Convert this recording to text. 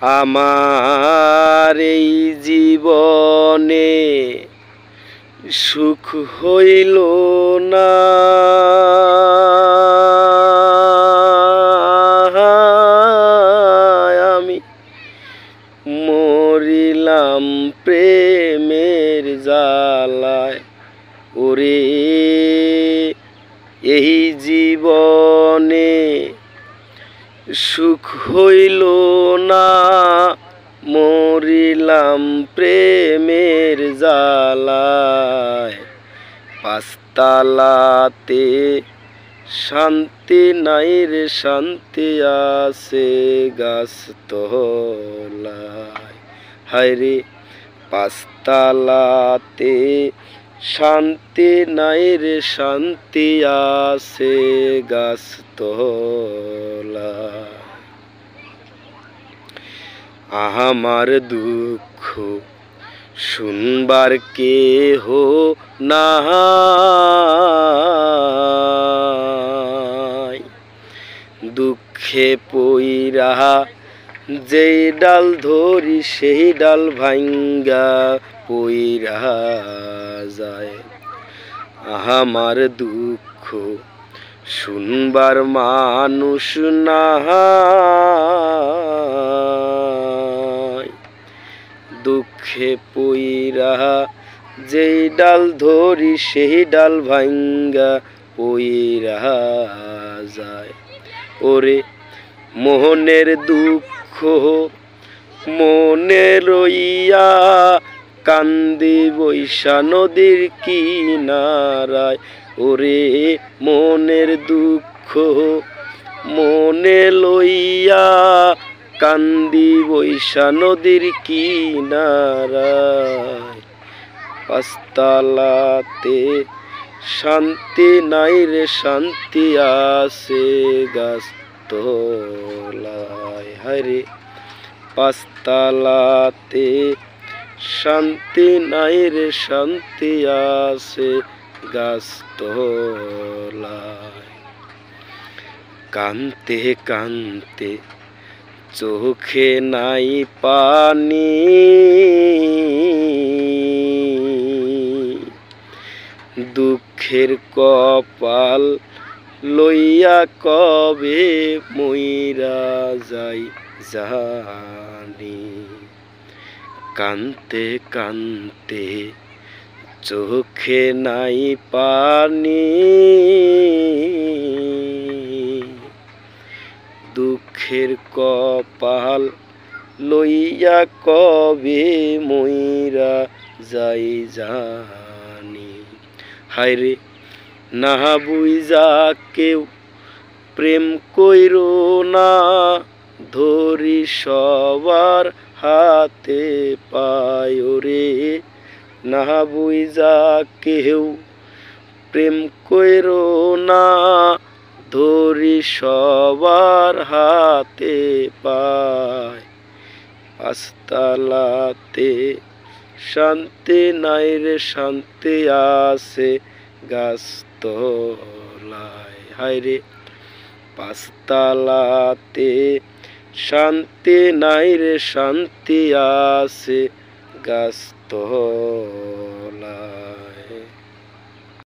আমার এই জীবনে সুখ হইল না, আমি মরিলাম প্রেমের জ্বালায়। ওরে এই জীবনে সুখ হইল না, মরিলাম প্রেমের জ্বালায়। পাঁচতলাতে শান্তি নাই রে, শান্তি আছে গাছতলায়। হায়রে পাঁচতলাতে শান্তি নাই রে, শান্তি আছে গাছতলায়। আমার দুঃখ শুনবার কেহ নাই, দুঃখে পইরা যেই ডাল ধরি সেই ডাল ভাঙ্গা পইরা যায়। আমার দুঃখ শুনবার মানুষ নাই, দুঃখে পইরা যেই ডাল ধরি সেই ডাল ভাঙ্গা পইরা যায়। ওরে মোহনের দুঃখ মনে লইয়া কান্দি বৈশা নদীর কিনারায়। ওরে মনের দুঃখ মনে লইয়া কান্দি বৈশা নদীর কিনারায়। পাঁচতলাতে শান্তি নাই রে, শান্তি আছে গাছতলায়। হায়রে পাঁচতলাতে শান্তি নাই রে, শান্তি আছে গাছতলায়। কান্তে কান্তে চোখে নাই পানি, দুঃখের কপাল লইয়া কবে মইরা যাই জানি। কান্তে কান্তে চোখে নাই পানি, দুঃখের কপাল লইয়া কবে মইরা যাই জানি। হায়রে না বুইজা কেউ প্রেম কইরো না, ধরি সবার হাতে পায়। রে না বুইজা কেউ প্রেম কইরো না, ধরি সবার হাতে পায়। পাঁচতলাতে শান্তি নাই রে, শান্তি আছে গাছতলায়। হায়রে পাঁচতলাতে শান্তি নাই রে, শান্তি আছে গাছতলায়।